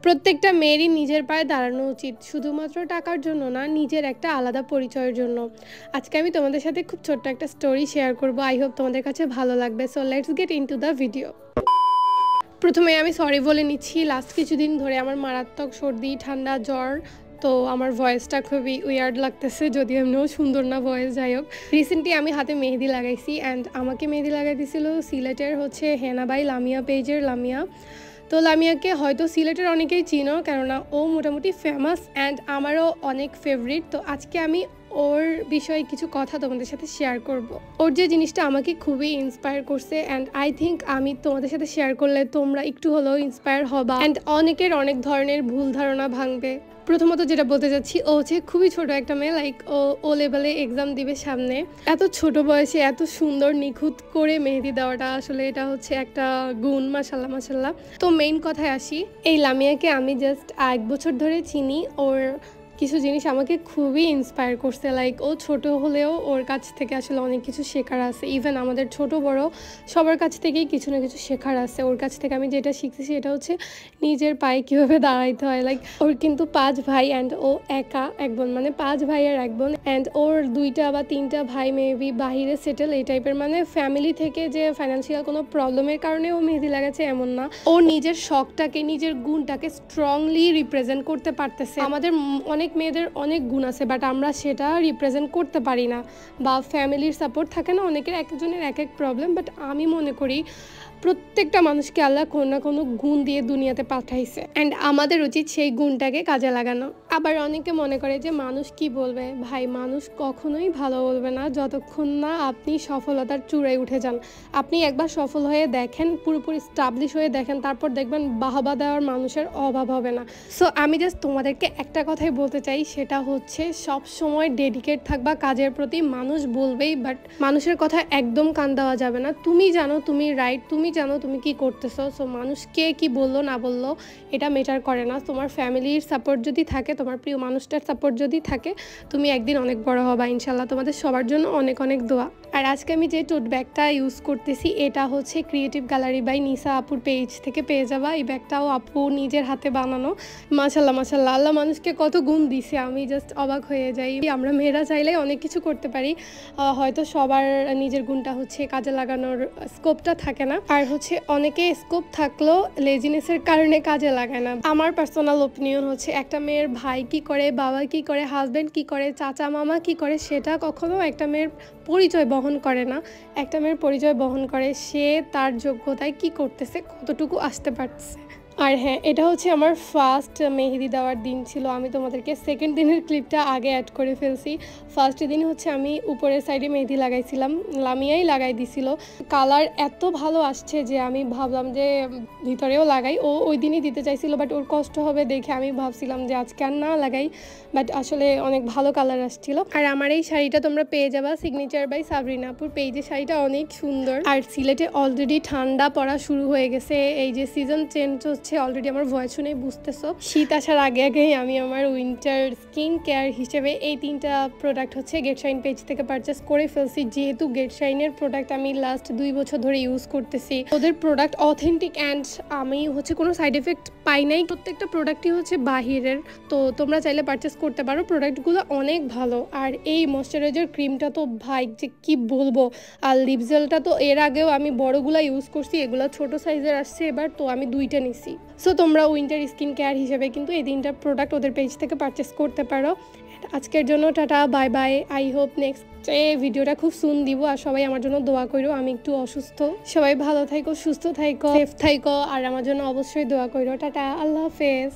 প্রত্যেকটা মেয়েরই নিজের পায়ে দাঁড়ানো উচিত, শুধুমাত্র টাকার জন্য না, নিজের একটা আলাদা পরিচয়ের জন্য। আজকে আমি তোমাদের সাথে খুব ছোট্ট একটা স্টোরি শেয়ার করব। আই হোপ তোমাদের কাছে ভালো লাগবে। So let's get into the video. প্রথমে আমি সরি বলে নিচ্ছি, লাস্ট কিছুদিন ধরে আমার মারাত্মক সর্দি, ঠান্ডা, জ্বর। তো আমার ভয়েসটা খুবই উইয়ার্ড লাগতেছে, যদিও এমনিও সুন্দর না ভয়েস। যাই হোক, রিসেন্টলি আমি হাতে মেহেদি লাগাইছি অ্যান্ড আমাকে মেহেদি লাগাই দিয়েছিল সিলেটের হেনাবাই লামিয়া পেজের লামিয়া। তো লামিয়াকে হয়তো সিলেটের অনেকেই চিনো, কেননা ও মোটামুটি ফেমাস অ্যান্ড আমারও অনেক ফেভারিট। তো আজকে আমি ওর বিষয়ে কিছু কথা তোমাদের সাথে শেয়ার করব। ওর যে জিনিসটা আমাকে খুবই ইন্সপায়ার করছে অ্যান্ড আই থিঙ্ক আমি তোমাদের সাথে শেয়ার করলে তোমরা একটু হলেও ইন্সপায়ার হবা অ্যান্ড অনেকের অনেক ধরনের ভুল ধারণা ভাঙবে। প্রথমত যেটা বলতে চাচ্ছি, ও হচ্ছে খুবই ছোট একটা মেয়ে, লাইক ও লেভেলে এক্সাম দিবে সামনে। এত ছোট বয়সে এত সুন্দর নিখুঁত করে মেহেদি দেওয়াটা আসলে এটা হচ্ছে একটা গুণ, মাশাল্লাহ মাশাল্লাহ। তো মেইন কথায় আসি, এই লামিয়াকে আমি জাস্ট 1 বছর ধরে চিনি। ওর কিছু জিনিস আমাকে খুবই ইন্সপায়ার করছে। লাইক ও ছোট হলেও ওর কাছ থেকে আসলে অনেক কিছু শেখার আছে। ইভেন আমাদের ছোট বড় সবার কাছ থেকেই কিছু না কিছু শেখার আছে। ওর কাছ থেকে আমি যেটা শিখতেছি সেটা হচ্ছে নিজের পায়ে কীভাবে দাঁড়াইতে হয়। লাইক ওর কিন্তু 5 ভাই অ্যান্ড ও একা এক বোন, মানে 5 ভাই আর 1 বোন। অ্যান্ড ওর 2টা বা 3টা ভাই মেবি বাহিরে সেটেল, এই টাইপের, মানে ফ্যামিলি থেকে যে ফাইন্যান্সিয়াল কোনো প্রবলেমের কারণে ও মেহেদি লাগাচ্ছে এমন না। ও নিজের শখটাকে, নিজের গুণটাকে স্ট্রংলি রিপ্রেজেন্ট করতে পারতেছে। আমাদের অনেক মেয়েদের অনেক গুণ আছে, বাট আমরা সেটা রিপ্রেজেন্ট করতে পারি না, বা ফ্যামিলির সাপোর্ট থাকে না, অনেকের এক একজনের এক এক প্রবলেম। বাট আমি মনে করি প্রত্যেকটা মানুষকে আল্লাহ কোনো না কোনো গুণ দিয়ে দুনিয়াতে পাঠাইছে অ্যান্ড আমাদের উচিত সেই গুণটাকে কাজে লাগানো। আবার অনেকে মনে করে যে মানুষ কি বলবে। ভাই, মানুষ কখনোই ভালো বলবে না যতক্ষণ না আপনি সফলতার চূড়ায় উঠে যান। আপনি একবার সফল হয়ে দেখেন, পুরোপুরি স্টাবলিশ হয়ে দেখেন, তারপর দেখবেন বাহবা দেওয়ার মানুষের অভাব হবে না। সো আমি জাস্ট তোমাদেরকে একটা কথাই বলতে চাই, সেটা হচ্ছে সব সময় ডেডিকেট থাকবা কাজের প্রতি। মানুষ বলবেই, বাট মানুষের কথা একদম কান দেওয়া যাবে না। তুমি জানো তুমি রাইট, তুমি জানো তুমি কি করতেছো। সো মানুষ কে কি বললো না বললো এটা ম্যাটার করে না। তোমার ফ্যামিলির সাপোর্ট যদি থাকে, তোমার প্রিয় মানুষটার সাপোর্ট যদি থাকে, তুমি একদিন অনেক বড় হবা ইনশাল্লাহ। তোমাদের সবার জন্য অনেক অনেক দোয়া। আর আজকে আমি যে টোট ব্যাগটা ইউজ করতেছি এটা হচ্ছে ক্রিয়েটিভ গ্যালারি বাই নিসা আপুর পেজ থেকে পেয়ে যাবা। এই ব্যাগটাও আপু নিজের হাতে বানানো। মাশাল্লাহ মাশাল্লাহ, আল্লাহ মানুষকে কত গুণ দিছে, আমি জাস্ট অবাক হয়ে যাই। আমরা মেয়েরা চাইলে অনেক কিছু করতে পারি, হয়তো সবার নিজের গুণটা হচ্ছে কাজে লাগানোর স্কোপটা থাকে না। আর হচ্ছে অনেকে স্কোপ থাকলেও লেজিনেসের কারণে কাজে লাগায় না। আমার পার্সোনাল ওপিনিয়ন হচ্ছে, একটা মেয়ের ভাই কি করে, বাবা কি করে, হাজব্যান্ড কি করে, চাচা মামা কি করে, সেটা কখনো একটা মেয়ের পরিচয় বহন করে না। একটা মেয়ের পরিচয় বহন করে সে তার যোগ্যতায় কি করতেছে, কতটুকু আসতে পারতেছে। আর হ্যাঁ, এটা হচ্ছে আমার ফার্স্ট মেহেদি দেওয়ার দিন ছিল। আমি তোমাদেরকে সেকেন্ড দিনের ক্লিপটা আগে অ্যাড করে ফেলছি। ফার্স্ট দিন হচ্ছে আমি উপরের সাইডে মেহেদি লাগাইছিলাম, লামিয়াই লাগাই দিছিল। কালার এত ভালো আসছে যে আমি ভাবলাম যে ভিতরেও লাগাই। ও ওই দিনই দিতে চাইছিল, বাট ওর কষ্ট হবে দেখে আমি ভাবছিলাম যে আজকে আর না লাগাই। বাট আসলে অনেক ভালো কালার আসছিল। আর আমার এই শাড়িটা তোমরা পেয়ে যাবা সিগনেচার বাই সাবরিনা আপুর পেজে। শাড়িটা অনেক সুন্দর। আর সিলেটে অলরেডি ঠান্ডা পড়া শুরু হয়ে গেছে, এই যে সিজন চেঞ্জ অলরেডি। আমার ভয়েস শুনেই বুঝতেছো শীত আসার আগে আগেই আমি আমার উইন্টার স্কিন কেয়ার হিসেবে এই 3টা প্রোডাক্ট হচ্ছে গেট শাইন পেজ থেকে পারচেস করে ফেলছি। যেহেতু গেট শাইনের প্রোডাক্ট আমি লাস্ট 2 বছর ধরে ইউজ করতেছি, ওদের প্রোডাক্ট অথেন্টিক অ্যান্ড আমি হচ্ছে কোনো সাইড এফেক্ট পাই নাই। প্রত্যেকটা প্রোডাক্টই হচ্ছে বাহিরের, তো তোমরা চাইলে পারচেস করতে পারো। প্রোডাক্টগুলো অনেক ভালো। আর এই ময়শ্চারাইজার ক্রিমটা তো ভাই যে কি বলবো। আর লিপ জেলটা তো এর আগেও আমি বড়গুলা ইউজ করছি, এগুলো ছোট সাইজের আসছে এবার, তো আমি 2টা নিছি। সো তোমরা উইন্টার স্কিন কেয়ার হিসেবে কিন্তু এই 3টা প্রোডাক্ট ওদের পেজ থেকে পারচেস করতে পারো। আজকের জন্য tata, bye bye. I hope next ভিডিওটা খুব সুন দিব। আর সবাই আমার জন্য দোয়া করো, আমি একটু অসুস্থ। সবাই ভালো থাইকো, সুস্থ থাইকো, সেফ থাইকো, আর আমার জন্য অবশ্যই দোয়া করো। টাটা, আল্লাহ হাফেজ।